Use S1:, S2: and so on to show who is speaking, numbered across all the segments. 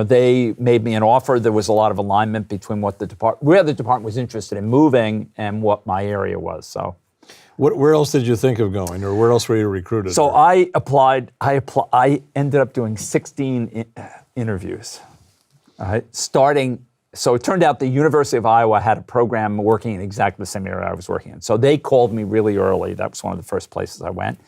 S1: they made me an offer. There was a lot of alignment between where the department was interested in moving and what my area was. So,
S2: where else did you think of going, or where else were you recruited?
S1: So I applied. I ended up doing 16 interviews, starting. So it turned out the University of Iowa had a program working in exactly the same area I was working in. So they called me really early. That was one of the first places I went.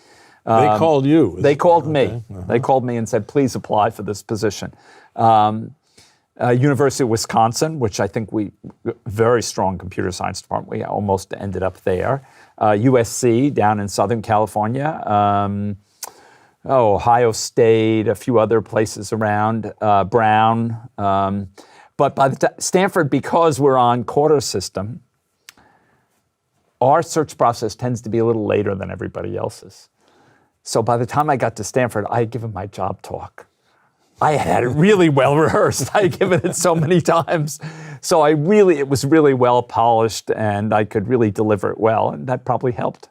S2: They called you?
S1: They called me. Uh-huh. They called me and said, please apply for this position. University of Wisconsin, which I think very strong computer science department. We almost ended up there. USC down in Southern California. Ohio State, a few other places around. Brown. But by the time, Stanford, because we're on quarter system, our search process tends to be a little later than everybody else's. So by the time I got to Stanford, I had given my job talk. I had it really well rehearsed. I had given it so many times. So it was really well polished, and I could really deliver it well, and that probably helped.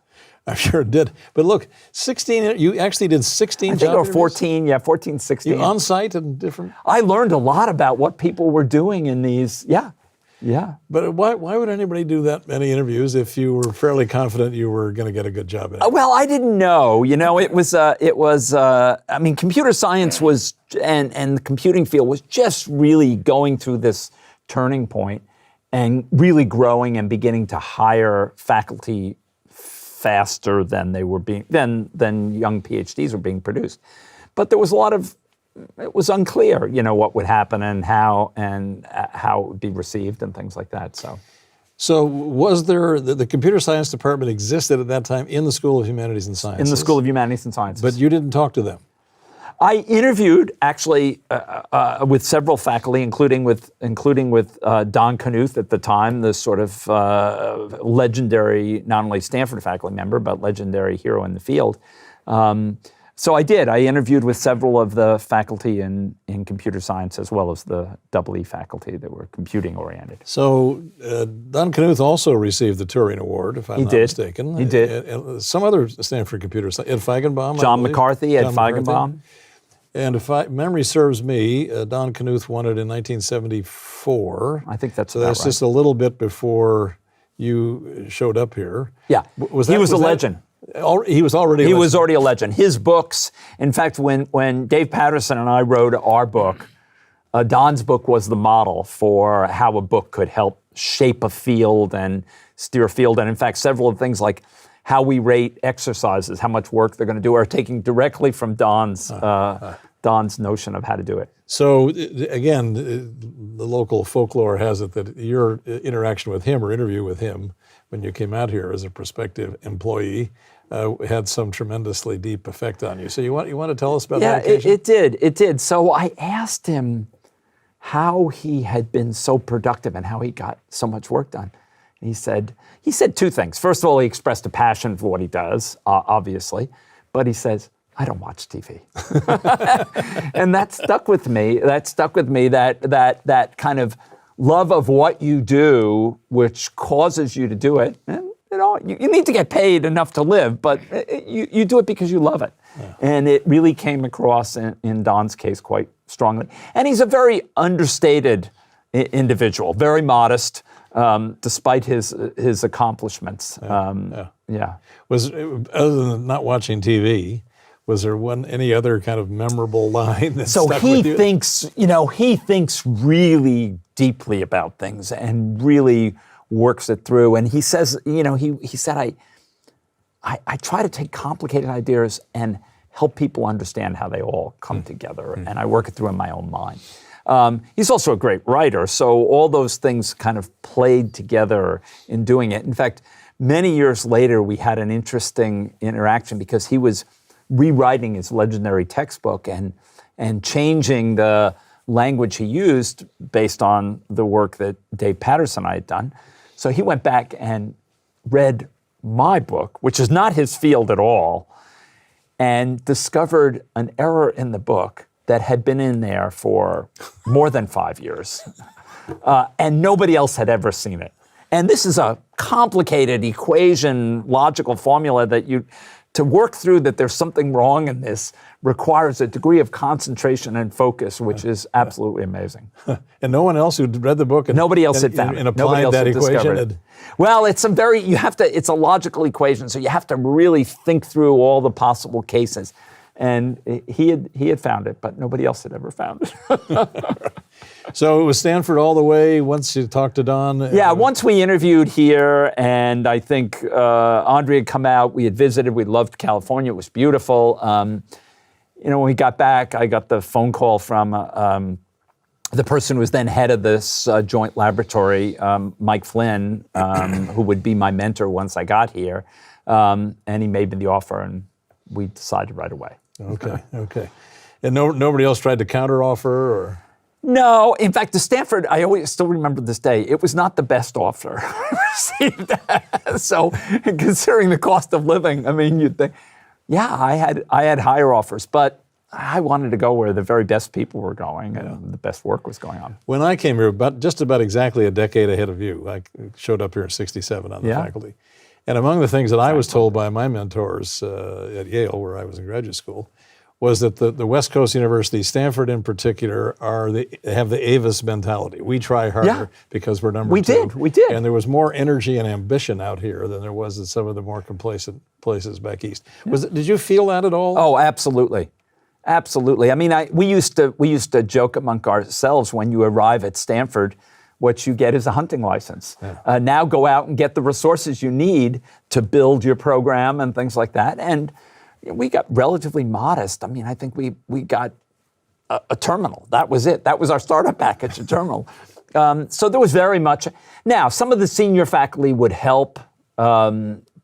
S2: I'm sure it did. But look, 16, you actually did 16
S1: I think or 14, 14, 16.
S2: You on-site and different?
S1: I learned a lot about what people were doing in these, yeah.
S2: But why would anybody do that many interviews if you were fairly confident you were going to get a good job in it?
S1: Well, I didn't know. Computer science was, and the computing field was just really going through this turning point and really growing and beginning to hire faculty faster than they were than young PhDs were being produced. But there was it was unclear, what would happen and how it would be received and things like that.
S2: So was there, the computer science department existed at that time in the School of Humanities and Sciences?
S1: In the School of Humanities and Sciences.
S2: But you didn't talk to them?
S1: I interviewed actually with several faculty, including with Don Knuth at the time, the sort of legendary, not only Stanford faculty member, but legendary hero in the field. So I did. I interviewed with several of the faculty in computer science as well as the EE faculty that were computing oriented.
S2: So Don Knuth also received the Turing Award, if I'm not mistaken.
S1: He did.
S2: Some other Stanford computer science, Ed Feigenbaum.
S1: John McCarthy, Ed Feigenbaum.
S2: And if memory serves me, Don Knuth won it in 1974.
S1: I think that's
S2: so. That's just a little bit before you showed up here.
S1: Yeah, he was a legend.
S2: He was already
S1: a legend. His books, in fact, when Dave Patterson and I wrote our book, Don's book was the model for how a book could help shape a field and steer a field. And in fact, several of things like how we rate exercises, how much work they're going to do, are taking directly from Don's notion of how to do it.
S2: So again, the local folklore has it that your interaction with him or interview with him when you came out here as a prospective employee had some tremendously deep effect on you. So you want to tell us about that occasion?
S1: It did. So I asked him how he had been so productive and how he got so much work done. And he said two things. First of all, he expressed a passion for what he does, obviously, but he says, I don't watch TV. And that stuck with me. That kind of love of what you do, which causes you to do it. And you need to get paid enough to live, but you do it because you love it. Yeah. And it really came across in Don's case quite strongly. And he's a very understated individual, very modest, despite his accomplishments.
S2: Was, other than not watching TV, was there any other kind of memorable line that stuck with you?
S1: He thinks really deeply about things and really works it through. And he says, he said, I try to take complicated ideas and help people understand how they all come together, and I work it through in my own mind. He's also a great writer, so all those things kind of played together in doing it. In fact, many years later, we had an interesting interaction because he was rewriting his legendary textbook and changing the language he used based on the work that Dave Patterson and I had done. So he went back and read my book, which is not his field at all, and discovered an error in the book that had been in there for more than 5 years. And nobody else had ever seen it. And this is a complicated equation, logical formula that to work through that there's something wrong in this requires a degree of concentration and focus, which is absolutely amazing.
S2: And no one else who'd read the book and
S1: nobody else had found it.
S2: and
S1: Nobody
S2: applied
S1: else
S2: that
S1: had
S2: equation.
S1: discovered it. Well, it's it's a logical equation, so you have to really think through all the possible cases. And he had found it, but nobody else had ever found it.
S2: So it was Stanford all the way once you talked to Don?
S1: Yeah, once we interviewed here, and I think Andre had come out, we had visited, we loved California, it was beautiful. When we got back, I got the phone call from the person who was then head of this joint laboratory, Mike Flynn, who would be my mentor once I got here. And he made me the offer, and we decided right away.
S2: Okay. And nobody else tried to counteroffer, or?
S1: No, in fact, to Stanford, I always still remember this day, it was not the best offer I received. So, considering the cost of living, I mean, you'd think, yeah, I had higher offers, but I wanted to go where the very best people were going and the best work was going on.
S2: When I came here, just about exactly a decade ahead of you, I showed up here in '67 on the faculty. And among the things that I was told by my mentors at Yale, where I was in graduate school, was that the West Coast universities, Stanford in particular, have the Avis mentality. We try harder because we're number two.
S1: We did.
S2: And there was more energy and ambition out here than there was in some of the more complacent places back east. Did you feel that at all?
S1: Oh, absolutely. Absolutely. I mean, we used to joke among ourselves, when you arrive at Stanford, what you get is a hunting license. Yeah. Now go out and get the resources you need to build your program and things like that. And we got relatively modest. I mean, I think we got a terminal. That was it. That was our startup package, a terminal. So there was very much. Now, some of the senior faculty would help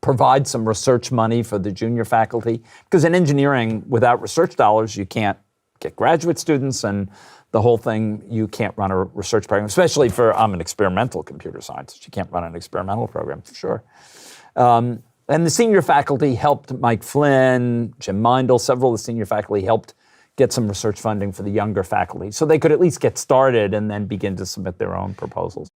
S1: provide some research money for the junior faculty, because in engineering, without research dollars, you can't get graduate students, and the whole thing, you can't run a research program, especially I'm an experimental computer scientist. You can't run an experimental program, for sure. And the senior faculty helped Mike Flynn, Jim Mindel, several of the senior faculty helped get some research funding for the younger faculty, so they could at least get started and then begin to submit their own proposals.